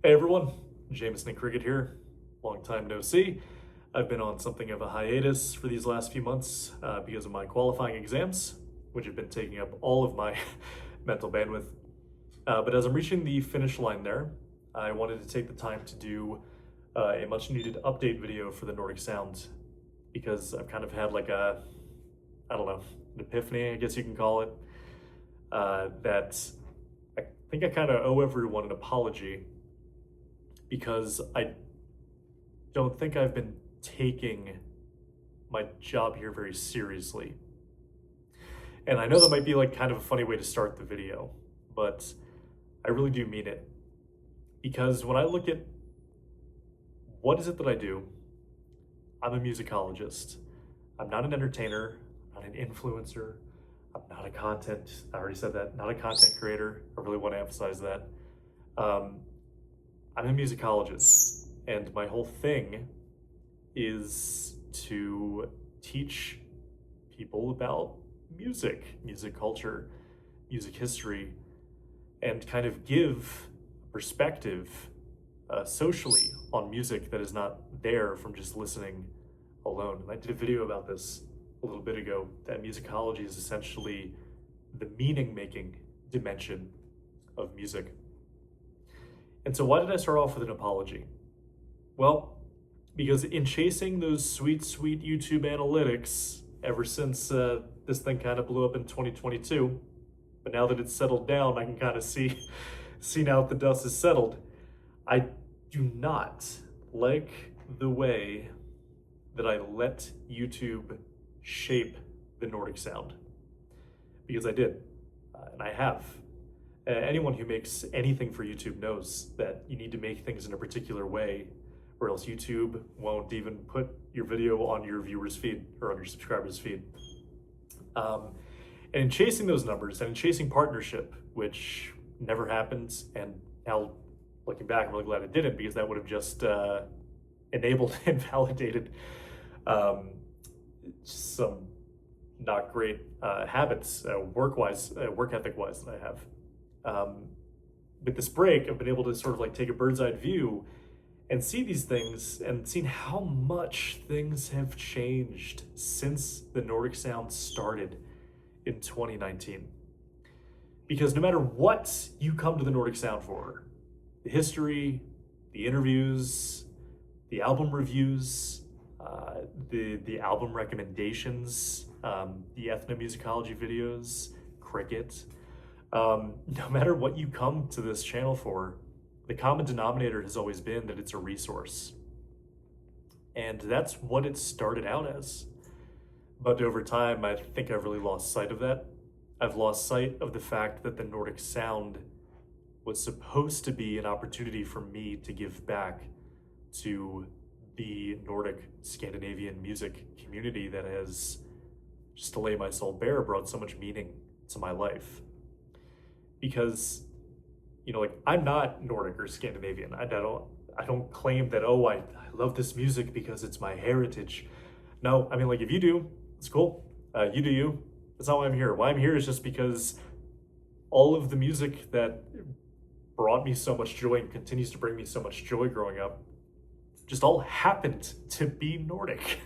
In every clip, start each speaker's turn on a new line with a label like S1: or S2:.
S1: Hey everyone, Jameson and Cricket here. Long time no see. I've been on something of a hiatus for these last few months because of my qualifying exams, which have been taking up all of my mental bandwidth. But as I'm reaching the finish line there, I wanted to take the time to do a much needed update video for the Nordic Sound because I've kind of had like a, I don't know, an epiphany, I guess you can call it, that I think I kind of owe everyone an apology because I don't think I've been taking my job here very seriously. And I know that might be like kind of a funny way to start the video, but I really do mean it. Because when I look at what is it that I do, I'm a musicologist. I'm not an entertainer, I'm not an influencer, I'm not a content, I already said that, not a content creator. I really want to emphasize that. I'm a musicologist, and my whole thing is to teach people about music, music culture, music history, and kind of give perspective socially on music that is not there from just listening alone. And I did a video about this a little bit ago, that musicology is essentially the meaning-making dimension of music. And so why did I start off with an apology? Well, because in chasing those sweet, sweet YouTube analytics ever since this thing kind of blew up in 2022, but now that it's settled down, I can kind of see now that the dust is settled, I do not like the way that I let YouTube shape the Nordic Sound. Because I did, and I have. Anyone who makes anything for YouTube knows that you need to make things in a particular way, or else YouTube won't even put your video on your viewers' feed or on your subscribers' feed. And in chasing those numbers and in chasing partnership, which never happened, and now looking back, I'm really glad it didn't, because that would have just enabled and validated some not great habits, work ethic-wise that I have. With this break, I've been able to sort of like take a bird's eye view and see these things and seen how much things have changed since the Nordic Sound started in 2019. Because no matter what you come to the Nordic Sound for, the history, the interviews, the album reviews, the album recommendations, the ethnomusicology videos, cricket, no matter what you come to this channel for, the common denominator has always been that it's a resource. And that's what it started out as. But over time, I think I've really lost sight of that. I've lost sight of the fact that the Nordic Sound was supposed to be an opportunity for me to give back to the Nordic Scandinavian music community that has, just to lay my soul bare, brought so much meaning to my life. Because, you know, like, I'm not Nordic or Scandinavian. I don't claim that, oh, I love this music because it's my heritage. No, I mean, like, if you do, it's cool. You do you. That's not why I'm here. Why I'm here is just because all of the music that brought me so much joy and continues to bring me so much joy growing up just all happened to be Nordic.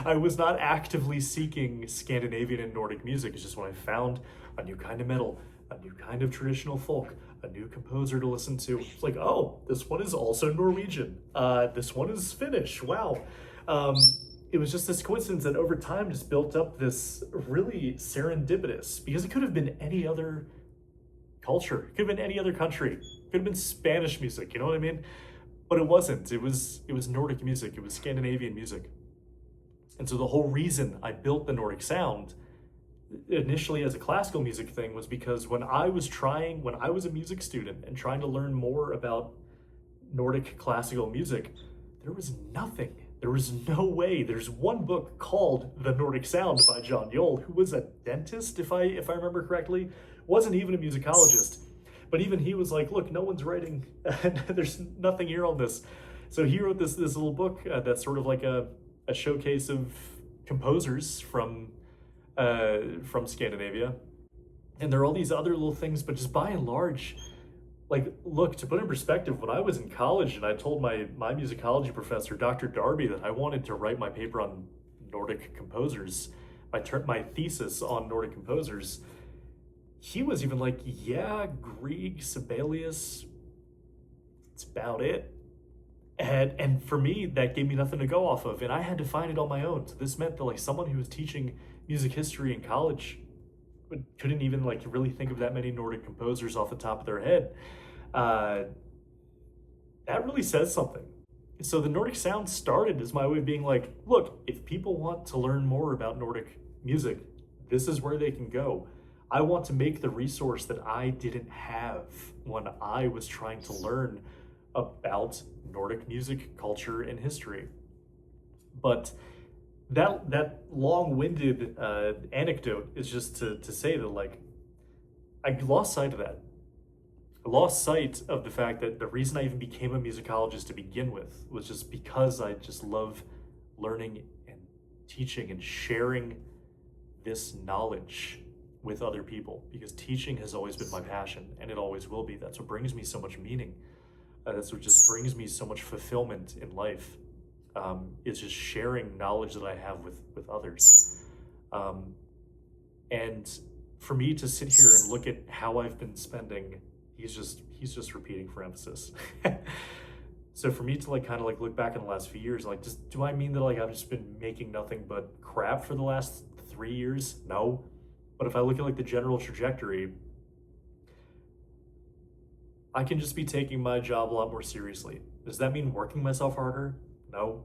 S1: I was not actively seeking Scandinavian and Nordic music. It's just when I found a new kind of metal, a new kind of traditional folk, a new composer to listen to, it's like, oh, this one is also Norwegian. This one is Finnish, wow. It was just this coincidence that over time just built up this really serendipitous, because it could have been any other culture, it could have been any other country, it could have been Spanish music, you know what I mean? But it wasn't. It was Nordic music. It was Scandinavian music. And so the whole reason I built the Nordic Sound initially as a classical music thing was because when I was a music student and trying to learn more about Nordic classical music, there was nothing. There was no way. There's one book called The Nordic Sound by John Yole, who was a dentist, if I remember correctly, wasn't even a musicologist. But even he was like, look, no one's writing, there's nothing here on this. So he wrote this little book that's sort of like a showcase of composers from Scandinavia. And there are all these other little things, but just by and large, Like, look, to put in perspective, when I was in college and I told my musicology professor, Dr. Darby, that I wanted to write my paper on Nordic composers, my thesis on Nordic composers, he was even like, yeah, Grieg, Sibelius, it's about it. And for me, that gave me nothing to go off of, and I had to find it on my own. So this meant that like someone who was teaching music history in college couldn't even like really think of that many Nordic composers off the top of their head. Uh, that really says something. So the Nordic Sound started as my way of being like, look, if people want to learn more about Nordic music, this is where they can go. I want to make the resource that I didn't have when I was trying to learn about Nordic music, culture, and history. But that long-winded anecdote is just to say that like I lost sight of that. I lost sight of the fact that the reason I even became a musicologist to begin with was just because I just love learning and teaching and sharing this knowledge with other people, because teaching has always been my passion and it always will be. That's what brings me so much meaning. That's what just brings me so much fulfillment in life. Is just sharing knowledge that I have with others. And for me to sit here and look at how I've been spending, he's just repeating for emphasis. So for me to like kind of like look back in the last few years, like, just do I mean that like I've just been making nothing but crap for the last 3 years? No. But if I look at like the general trajectory, I can just be taking my job a lot more seriously. Does that mean working myself harder? No.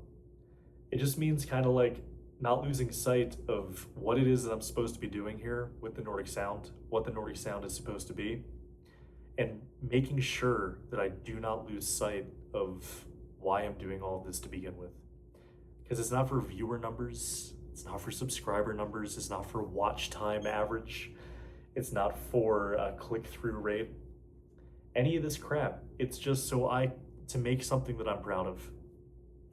S1: It just means kind of like not losing sight of what it is that I'm supposed to be doing here with the Nordic Sound, what the Nordic Sound is supposed to be, and making sure that I do not lose sight of why I'm doing all of this to begin with. Because it's not for viewer numbers, it's not for subscriber numbers, it's not for watch time average, it's not for click-through rate, any of this crap. It's just to make something that I'm proud of.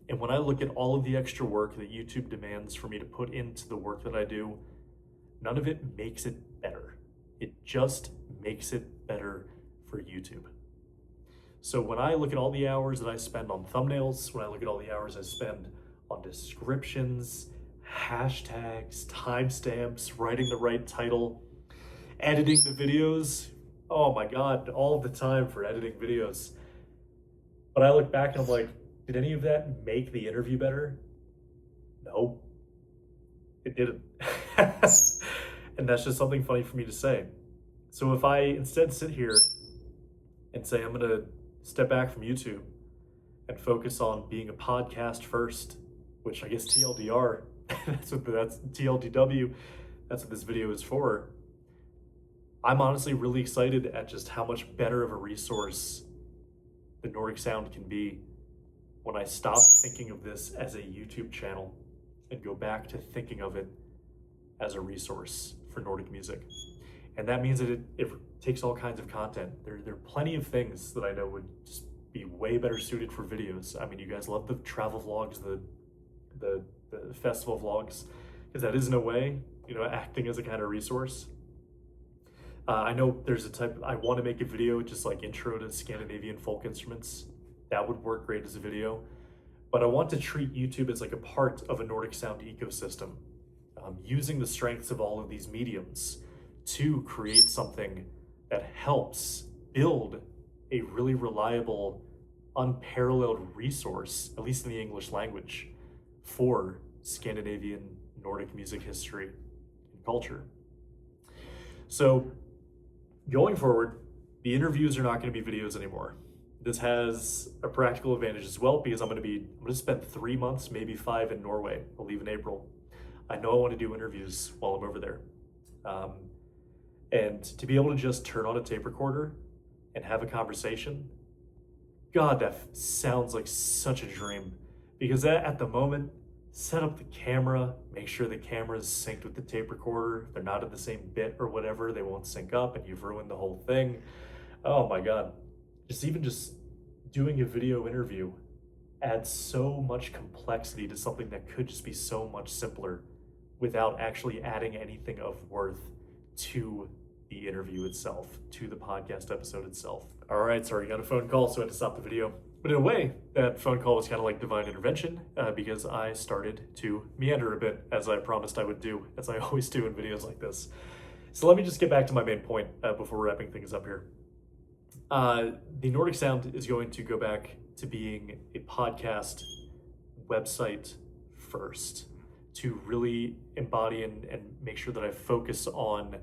S1: And when I look at all of the extra work that YouTube demands for me to put into the work that I do, none of it makes it better. It just makes it better for YouTube. So when I look at all the hours that I spend on thumbnails, when I look at all the hours I spend on descriptions, hashtags, timestamps, writing the right title, editing the videos, oh my God, all the time for editing videos. But I look back and I'm like, did any of that make the interview better? No, it didn't. And that's just something funny for me to say. So if I instead sit here and say, I'm gonna step back from YouTube and focus on being a podcast first, which I guess TLDR, that's TLDW, that's what this video is for. I'm honestly really excited at just how much better of a resource the Nordic Sound can be when I stop thinking of this as a YouTube channel and go back to thinking of it as a resource for Nordic music. And that means that it takes all kinds of content. There are plenty of things that I know would just be way better suited for videos. I mean, you guys love the travel vlogs, the festival vlogs, because that is in a way, acting as a kind of resource. I know there's a type, I want to make a video just like intro to Scandinavian folk instruments. That would work great as a video. But I want to treat YouTube as like a part of a Nordic Sound ecosystem, using the strengths of all of these mediums to create something that helps build a really reliable, unparalleled resource, at least in the English language, for Scandinavian Nordic music history and culture. So going forward, the interviews are not going to be videos anymore. This has a practical advantage as well, because I'm going to spend 3 months, maybe 5 in Norway. I'll leave in April. I know I want to do interviews while I'm over there. And to be able to just turn on a tape recorder and have a conversation, God, that sounds like such a dream. Because at the moment, set up the camera, make sure the camera is synced with the tape recorder. If they're not at the same bit or whatever, they won't sync up and you've ruined the whole thing. Oh my God. Just doing a video interview adds so much complexity to something that could just be so much simpler without actually adding anything of worth to the interview itself, to the podcast episode itself. All right, sorry, got a phone call, so I had to stop the video. But in a way, that phone call was kind of like divine intervention because I started to meander a bit, as I promised I would do, as I always do in videos like this. So let me just get back to my main point before wrapping things up here. The Nordic Sound is going to go back to being a podcast website first, to really embody and make sure that I focus on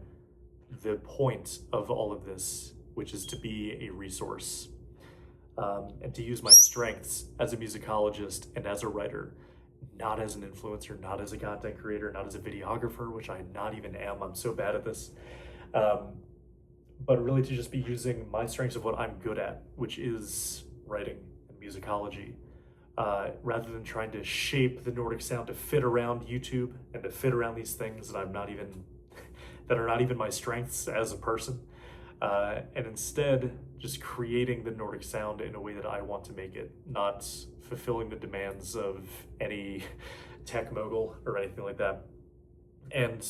S1: the point of all of this, which is to be a resource and to use my strengths as a musicologist and as a writer, not as an influencer, not as a content creator, not as a videographer, which I not even am. I'm so bad at this. But really to just be using my strengths of what I'm good at, which is writing and musicology, rather than trying to shape the Nordic Sound to fit around YouTube and to fit around these things that that are not even my strengths as a person. And instead just creating the Nordic Sound in a way that I want to make it, not fulfilling the demands of any tech mogul or anything like that. And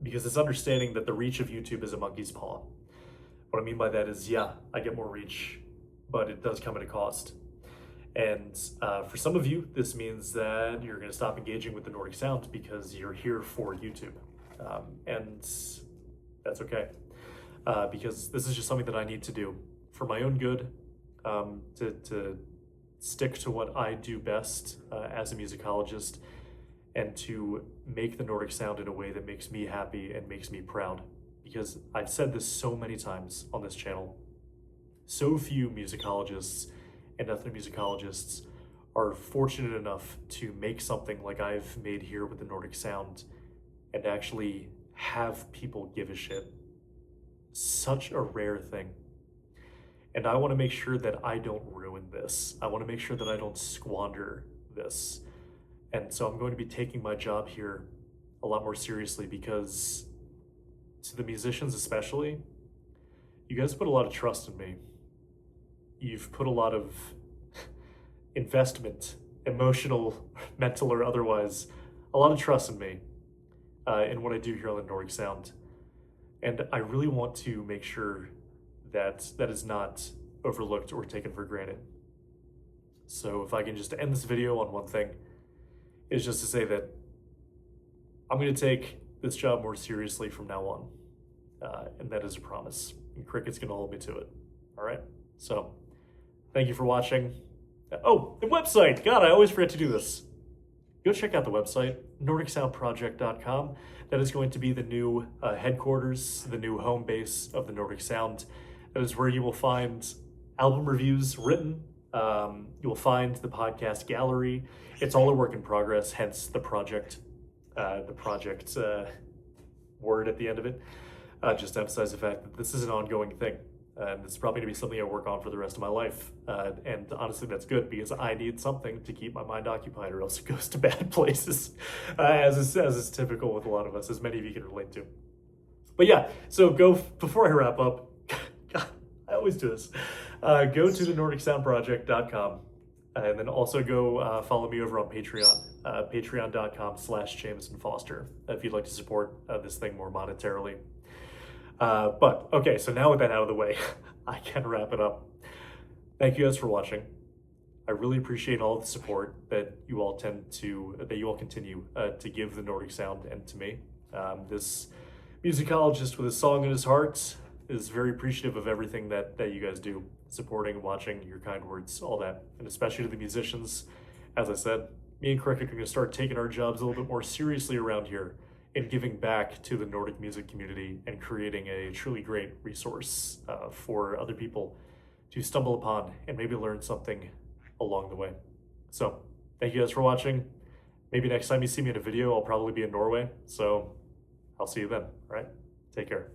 S1: because it's understanding that the reach of YouTube is a monkey's paw. What I mean by that is, yeah, I get more reach, but it does come at a cost. And for some of you, this means that you're going to stop engaging with the Nordic Sound because you're here for YouTube. And that's okay. Because this is just something that I need to do for my own good, to stick to what I do best as a musicologist, and to make the Nordic Sound in a way that makes me happy and makes me proud. Because I've said this so many times on this channel, so few musicologists and ethnomusicologists are fortunate enough to make something like I've made here with the Nordic Sound and actually have people give a shit. Such a rare thing. And I want to make sure that I don't ruin this. I want to make sure that I don't squander this. And so I'm going to be taking my job here a lot more seriously, because to the musicians especially, you guys put a lot of trust in me. You've put a lot of investment, emotional, mental, or otherwise, a lot of trust in me in what I do here on the Nordic Sound. And I really want to make sure that that is not overlooked or taken for granted. So if I can just end this video on one thing, is just to say that I'm going to take this job more seriously from now on. And that is a promise. And Cricket's going to hold me to it. All right? So thank you for watching. Oh, the website. God, I always forget to do this. Go check out the website, NordicSoundProject.com. That is going to be the new headquarters, the new home base of the Nordic Sound. That is where you will find album reviews written. You will find the podcast gallery. It's all a work in progress, hence the project word at the end of it. Just to emphasize the fact that this is an ongoing thing. And it's probably going to be something I work on for the rest of my life. And honestly, that's good, because I need something to keep my mind occupied, or else it goes to bad places, as is typical with a lot of us, as many of you can relate to. But yeah, so before I wrap up, God, I always do this, go to the NordicSoundProject.com, and then also go follow me over on Patreon, patreon.com/Jameson Foster, if you'd like to support this thing more monetarily. But okay, so now with that out of the way, I can wrap it up. Thank you guys for watching. I really appreciate all the support that you all continue to give the Nordic Sound and to me. This musicologist with a song in his heart is very appreciative of everything that you guys do, supporting, watching, your kind words, all that. And especially to the musicians, as I said, me and Cricket are going to start taking our jobs a little bit more seriously around here, and giving back to the Nordic music community and creating a truly great resource for other people to stumble upon and maybe learn something along the way. So thank you guys for watching. Maybe next time you see me in a video, I'll probably be in Norway. So I'll see you then, all right? Take care.